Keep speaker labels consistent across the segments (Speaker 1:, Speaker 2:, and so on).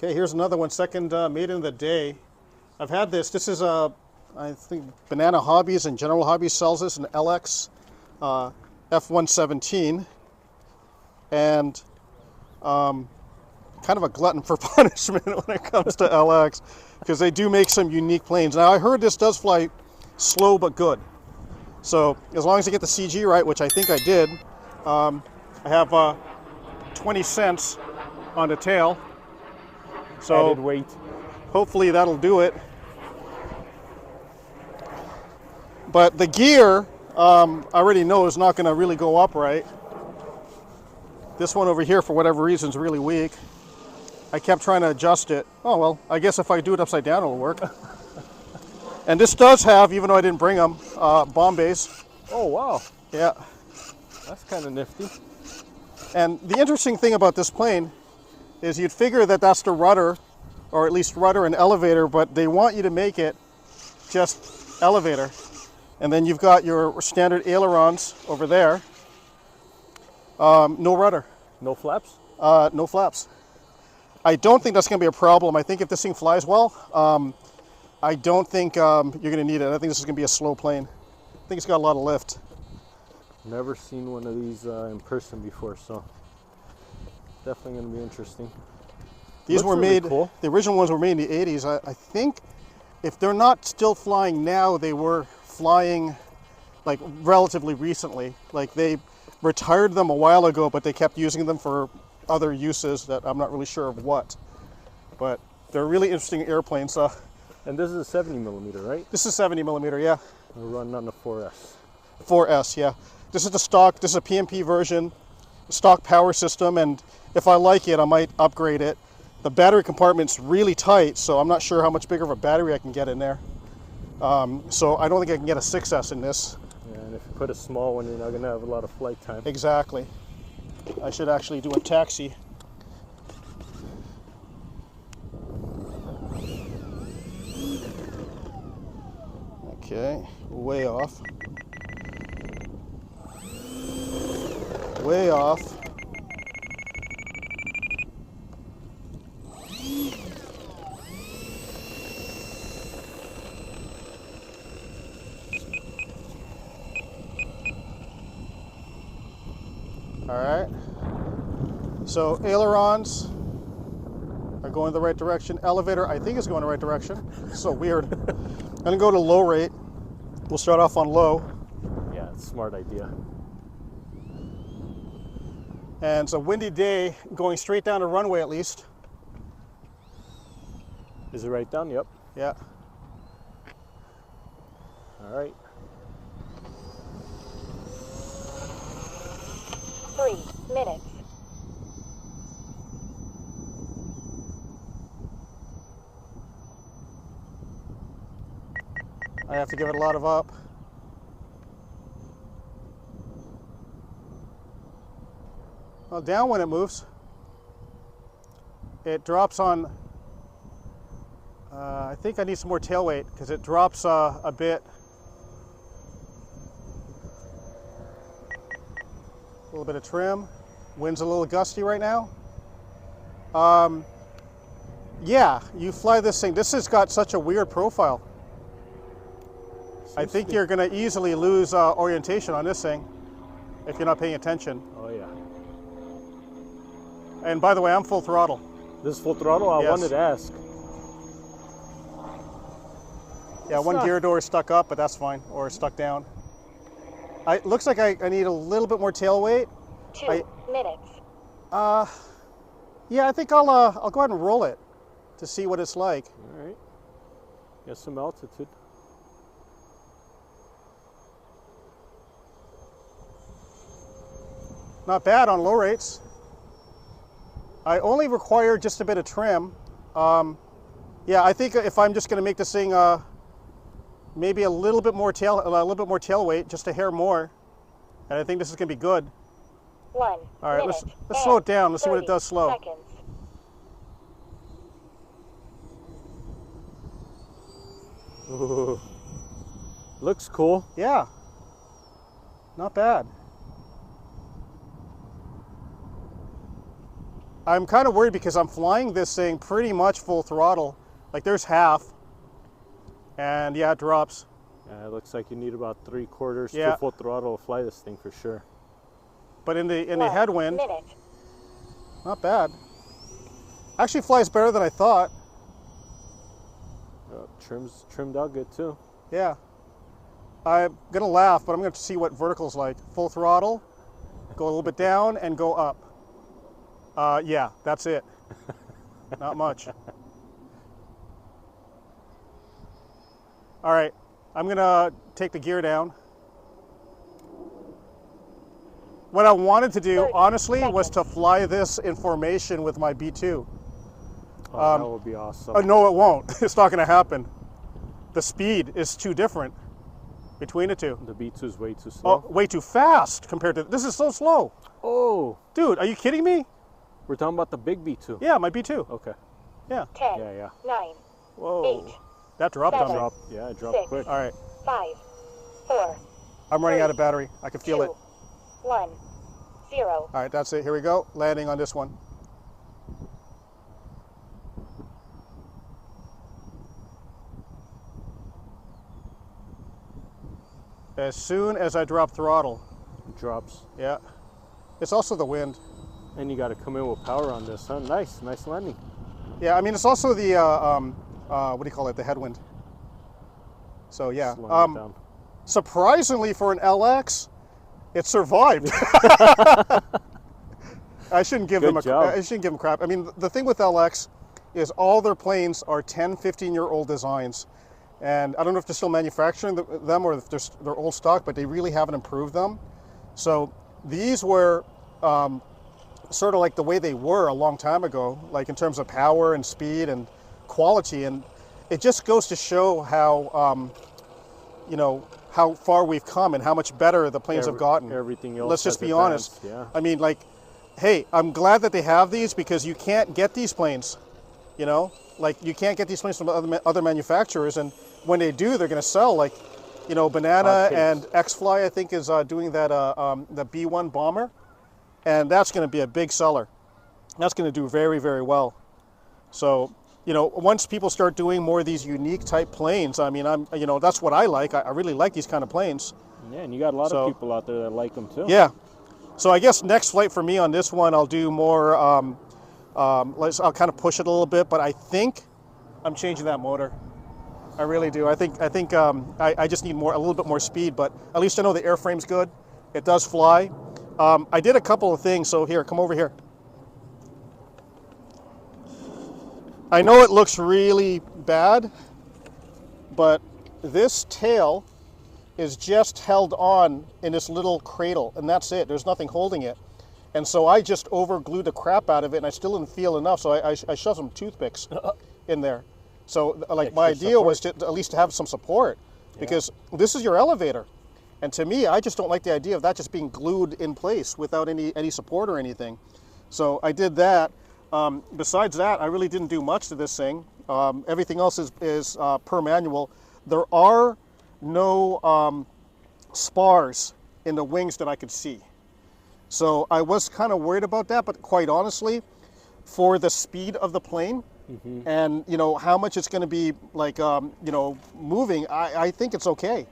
Speaker 1: Okay, here's another one, second Maiden of the day. I've had this. This is a, I think Banana Hobbies and General Hobbies sells this, an LX F-117. And kind of a glutton for punishment when it comes to LX, because they do make some unique planes. Now I heard this does fly slow but good. So as long as I get the CG right, which I think I did, I have 20 cents on the tail. So
Speaker 2: added weight.
Speaker 1: Hopefully that'll do it. But the gear, I already know is not going to really go upright. This one over here, for whatever reason, is really weak. I kept trying to adjust it. Oh well, I guess if I do it upside down, it'll work. And this does have, even though I didn't bring them, bomb bays.
Speaker 2: Oh wow.
Speaker 1: Yeah.
Speaker 2: That's kind of nifty.
Speaker 1: And the interesting thing about this plane is you'd figure that that's the rudder, or at least rudder and elevator, but they want you to make it just elevator. And then you've got your standard ailerons over there. No rudder.
Speaker 2: No flaps?
Speaker 1: No flaps. I don't think that's going to be a problem. I think if this thing flies well, I don't think you're going to need it. I think this is going to be a slow plane. I think it's got a lot of lift.
Speaker 2: Never seen one of these in person before, so definitely going to be interesting.
Speaker 1: These were made,
Speaker 2: cool.
Speaker 1: The original ones were made in the 80s. I think if they're not still flying now, they were flying like relatively recently. Like they retired them a while ago, but they kept using them for other uses that I'm not really sure of what. But they're really interesting airplanes.
Speaker 2: And this is a 70 millimeter, right?
Speaker 1: This is 70 millimeter, yeah.
Speaker 2: We're running on the 4S.
Speaker 1: 4S, yeah. This is the stock, this is a PMP version, stock power system, and if I like it, I might upgrade it. The battery compartment's really tight, so I'm not sure how much bigger of a battery I can get in there. So I don't think I can get a 6S in this.
Speaker 2: Yeah, and if you put a small one, you're not going to have a lot of flight time.
Speaker 1: Exactly. I should actually do a taxi. Okay, way off. Way off. All right. So ailerons are going the right direction. Elevator, I think, is going the right direction. So weird. I'm gonna go to low rate. We'll start off on low.
Speaker 2: Yeah, it's a smart idea.
Speaker 1: And it's a windy day, going straight down the runway at least.
Speaker 2: Is it right down? Yep.
Speaker 1: Yeah.
Speaker 2: All right.
Speaker 3: 3 minutes.
Speaker 1: I have to give it a lot of up. Well, down when it moves. It drops on, I think I need some more tail weight because it drops a bit. A little bit of trim. Wind's a little gusty right now. Yeah, you fly this thing. This has got such a weird profile. I think you're going to easily lose orientation on this thing if you're not paying attention.
Speaker 2: Oh yeah.
Speaker 1: And by the way, I'm full throttle.
Speaker 2: This is full throttle? I
Speaker 1: Yes.
Speaker 2: wanted to ask.
Speaker 1: Yeah, one gear door is stuck up, but that's fine, or stuck down. It looks like I need a little bit more tail weight.
Speaker 3: 2 minutes.
Speaker 1: Yeah, I think I'll go ahead and roll it to see what it's like.
Speaker 2: All right. Get some altitude.
Speaker 1: Not bad on low rates. I only require just a bit of trim. Yeah, I think if I'm just going to make this thing maybe a little bit more tail weight, just a hair more, and I think this is going to be good.
Speaker 3: 1
Speaker 1: All right,
Speaker 3: minute
Speaker 1: let's slow it down. Let's see what it does slow.
Speaker 3: Seconds.
Speaker 2: Ooh. Looks cool.
Speaker 1: Yeah, not bad. I'm kind of worried because I'm flying this thing pretty much full throttle. Like there's half, and yeah, it drops.
Speaker 2: Yeah, it looks like you need about 3/4
Speaker 1: Yeah.
Speaker 2: to full throttle to fly this thing for sure.
Speaker 1: But in the
Speaker 3: 1
Speaker 1: headwind,
Speaker 3: minute.
Speaker 1: not bad. Actually flies better than I thought.
Speaker 2: Trimmed out good too.
Speaker 1: Yeah. I'm gonna laugh, but I'm gonna see what vertical's like. Full throttle, go a little bit down and go up. Yeah, that's it. Not much. All right, I'm gonna take the gear down. What I wanted to do,
Speaker 3: 30
Speaker 1: honestly, was to
Speaker 3: seconds.
Speaker 1: fly this in formation with my B2.
Speaker 2: Oh, that would be awesome.
Speaker 1: No, it won't. It's not gonna happen. The speed is too different between the two.
Speaker 2: The B2 is way too
Speaker 1: Oh,
Speaker 2: slow.
Speaker 1: way too fast compared to, this is so slow.
Speaker 2: Oh,
Speaker 1: Dude, are you kidding me?
Speaker 2: we're talking about the big B2.
Speaker 1: Yeah, my B2.
Speaker 2: Okay.
Speaker 1: Yeah.
Speaker 3: 10,
Speaker 2: Yeah.
Speaker 3: 9,
Speaker 1: Whoa.
Speaker 3: 8,
Speaker 1: That dropped on me.
Speaker 3: Seven.
Speaker 2: Yeah, it dropped
Speaker 3: 6,
Speaker 2: quick.
Speaker 1: All right.
Speaker 3: 5, 4,
Speaker 1: I'm running
Speaker 3: 3,
Speaker 1: out of battery. I can feel
Speaker 3: 2,
Speaker 1: it.
Speaker 3: 1, 0.
Speaker 1: All right, that's it. Here we go. Landing on this one. As soon as I drop throttle.
Speaker 2: It drops.
Speaker 1: Yeah. It's also the wind.
Speaker 2: And you got to come in with power on this, huh? Nice landing.
Speaker 1: Yeah, I mean, it's also the, what do you call it, the headwind. So, yeah.
Speaker 2: Slowing it down.
Speaker 1: Surprisingly for an LX, it survived. I shouldn't give
Speaker 2: Good
Speaker 1: them
Speaker 2: job.
Speaker 1: I shouldn't give them crap. I mean, the thing with LX is all their planes are 10, 15-year-old designs. And I don't know if they're still manufacturing them or if they're old stock, but they really haven't improved them. So these were sort of like the way they were a long time ago, like in terms of power and speed and quality. And it just goes to show how, you know, how far we've come and how much better the planes have gotten.
Speaker 2: Everything else.
Speaker 1: Let's just
Speaker 2: has
Speaker 1: be honest.
Speaker 2: advanced, Yeah.
Speaker 1: I mean, like, hey, I'm glad that they have these because you can't get these planes, you know? Like, you can't get these planes from other manufacturers, and when they do, they're going to sell, like, you know, Banana
Speaker 2: Hotcakes.
Speaker 1: and X-Fly, I think, is doing that, the B-1 bomber, and that's going to be a big seller. That's going to do very, very well. So, you know, once people start doing more of these unique type planes, I mean, you know, that's what I like. I really like these kind of planes.
Speaker 2: Yeah, and you got a lot of people out there that like them too.
Speaker 1: Yeah. So I guess next flight for me on this one, I'll do more, I'll kind of push it a little bit, but I think I'm changing that motor. I really do. I think I just need a little bit more speed, but at least I know the airframe's good. It does fly. I did a couple of things. So here, come over here. I know it looks really bad, but this tail is just held on in this little cradle, and that's it. There's nothing holding it. And so I just over-glued the crap out of it, and I still didn't feel enough, so I shoved some toothpicks in there. So, like, my idea was to at least have some support, because this is your elevator. And to me, I just don't like the idea of that just being glued in place without any support or anything. So I did that. Besides that, I really didn't do much to this thing. Everything else is per manual. There are no spars in the wings that I could see. So I was kind of worried about that, but quite honestly, for the speed of the plane and, you know, how much it's going to be, like, you know, moving, I think it's okay.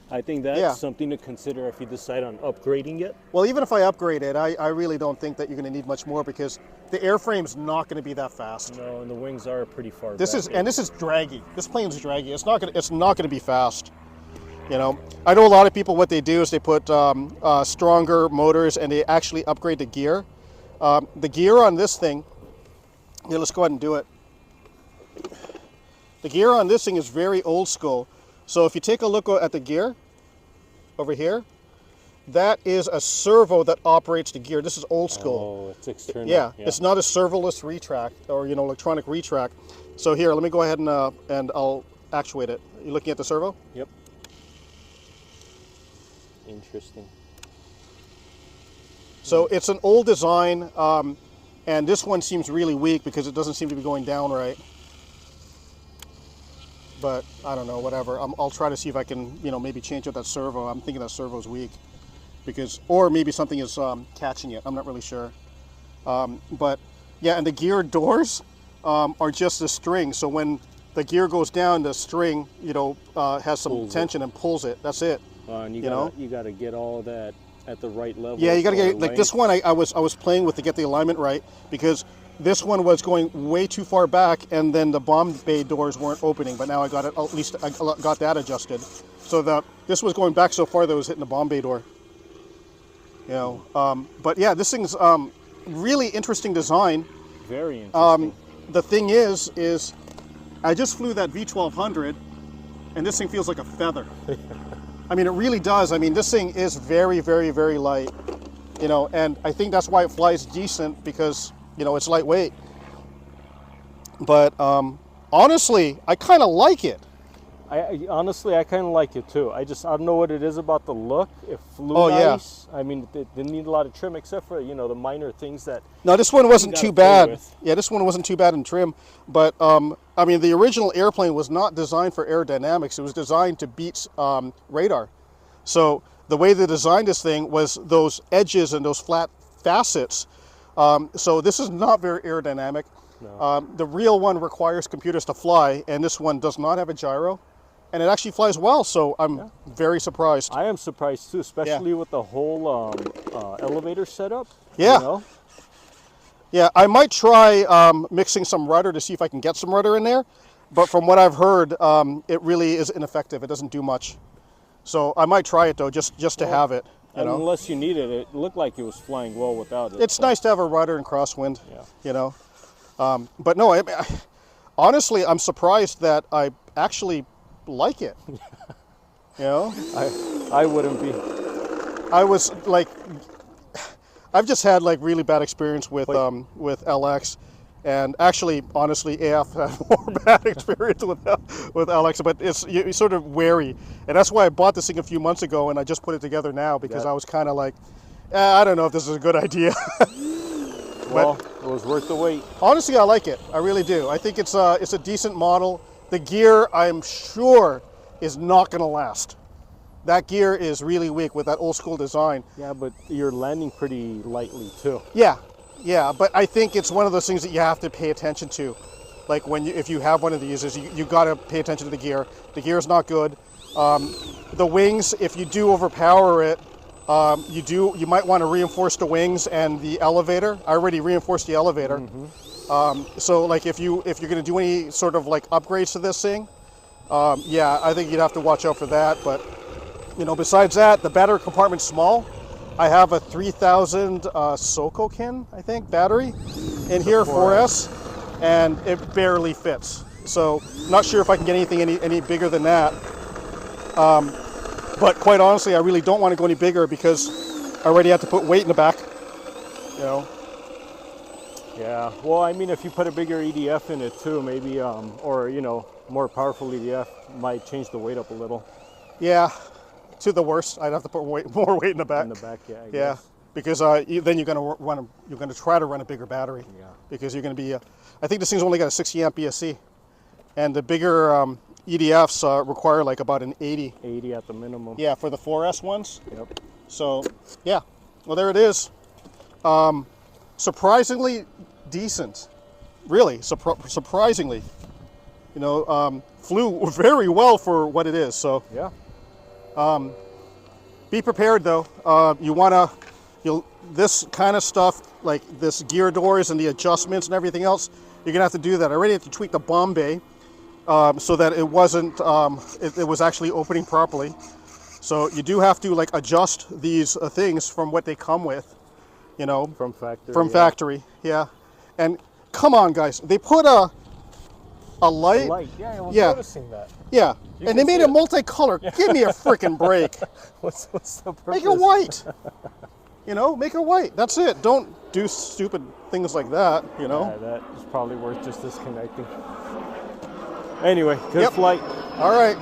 Speaker 2: I think that's something to consider if you decide on upgrading it.
Speaker 1: Well, even if I upgrade it, I really don't think that you're going to need much more, because the airframe's not going to be that fast.
Speaker 2: No, and the wings are pretty far
Speaker 1: This
Speaker 2: back.
Speaker 1: is draggy. This plane's draggy. It's not going to be fast. You know, I know a lot of people, what they do is they put stronger motors and they actually upgrade the gear. The gear on this thing, here, let's go ahead and do it. The gear on this thing is very old school. So if you take a look at the gear over here, that is a servo that operates the gear. This is old school.
Speaker 2: Oh, it's external.
Speaker 1: Yeah, it's not a servoless retract or, you know, electronic retract. So here, let me go ahead and I'll actuate it. You looking at the servo?
Speaker 2: Yep. Interesting.
Speaker 1: So it's an old design, and this one seems really weak because it doesn't seem to be going down right. But I don't know, whatever. I'll try to see if I can, you know, maybe change out that servo. I'm thinking that servo's weak, because, or maybe something is catching it. I'm not really sure. But Yeah, and the gear doors are just a string. So when the gear goes down, the string, has some
Speaker 2: Pulls it.
Speaker 1: tension and pulls it. That's it.
Speaker 2: And you got to get all that at the right level.
Speaker 1: Yeah, you got to get
Speaker 2: or
Speaker 1: like this one. I was playing with to get the alignment right because this one was going way too far back, and then the bomb bay doors weren't opening. But now I got it. At least I got that adjusted. So this was going back so far that it was hitting the bomb bay door. But yeah, this thing's really interesting design.
Speaker 2: Very interesting.
Speaker 1: The thing is I just flew that V1200, and this thing feels like a feather. I mean, it really does. I mean, this thing is very, very, very light, and I think that's why it flies decent because, it's lightweight. But honestly, I kind of like it.
Speaker 2: Honestly, I kind of like it too. I don't know what it is about the look. It flew nice. Yeah. I mean, it didn't need a lot of trim except for, the minor things that...
Speaker 1: No, this one wasn't too bad. Yeah, this one wasn't too bad in trim. But, I mean, the original airplane was not designed for aerodynamics. It was designed to beat radar. So the way they designed this thing was those edges and those flat facets. So this is not very aerodynamic. No. The real one requires computers to fly, and this one does not have a gyro. And it actually flies well, so I'm very surprised.
Speaker 2: I am surprised too, especially with the whole elevator setup.
Speaker 1: Yeah. Yeah, I might try mixing some rudder to see if I can get some rudder in there. But from what I've heard, it really is ineffective. It doesn't do much. So I might try it though, just to have it.
Speaker 2: Unless you need it, it looked like it was flying well without it.
Speaker 1: It's nice to have a rudder and crosswind. Yeah. But no, honestly, I'm surprised that I actually like it.
Speaker 2: I wouldn't be.
Speaker 1: I was like, I've just had like really bad experience with LX, and actually, honestly, AF had more bad experience with LX. But you're sort of wary, and that's why I bought this thing a few months ago, and I just put it together now because I was kind of like, I don't know if this is a good idea.
Speaker 2: Well, it was worth the wait.
Speaker 1: Honestly, I like it. I really do. I think it's a decent model. The gear, I'm sure, is not going to last. That gear is really weak with that old school design.
Speaker 2: Yeah, but you're landing pretty lightly too.
Speaker 1: Yeah, but I think it's one of those things that you have to pay attention to. Like if you have one of these, you got to pay attention to the gear. The gear is not good. The wings, if you do overpower it, you might want to reinforce the wings and the elevator. I already reinforced the elevator. So like if you're going to do any sort of like upgrades to this thing, I think you'd have to watch out for that. But besides that, the battery compartment's small. I have a 3000 Sokokin, I think, battery in here, 4S, and it barely fits. So not sure if I can get anything any bigger than that. But quite honestly, I really don't want to go any bigger because I already have to put weight in the back.
Speaker 2: Yeah. Well, I mean, if you put a bigger EDF in it too, maybe, or more powerful EDF might change the weight up a little.
Speaker 1: Yeah. To the worst, I'd have to put more weight in the back.
Speaker 2: In the back, yeah. I
Speaker 1: guess. Because then you're going to try to run a bigger battery.
Speaker 2: Yeah.
Speaker 1: Because you're going to be, I think this thing's only got a 60 amp BSC, and the bigger EDFs require like about an 80.
Speaker 2: 80 at the minimum.
Speaker 1: Yeah, for the 4S ones.
Speaker 2: Yep.
Speaker 1: So yeah, well there it is. Surprisingly decent, really surprisingly. Flew very well for what it is. So
Speaker 2: yeah.
Speaker 1: Be prepared though. This kind of stuff, like this gear doors and the adjustments and everything else, you're gonna have to do that. I already have to tweak the bomb bay so that it wasn't, it was actually opening properly. So you do have to like adjust these things from what they come with,
Speaker 2: From factory.
Speaker 1: From factory, yeah. And come on, guys, they put a light.
Speaker 2: A light, yeah, I was noticing that.
Speaker 1: Yeah, and they made it multicolor. Give me a freaking break.
Speaker 2: What's the purpose?
Speaker 1: Make it white. Make it white. That's it. Don't do stupid things like that,
Speaker 2: Yeah, that is probably worth just disconnecting. Anyway, good flight.
Speaker 1: All right.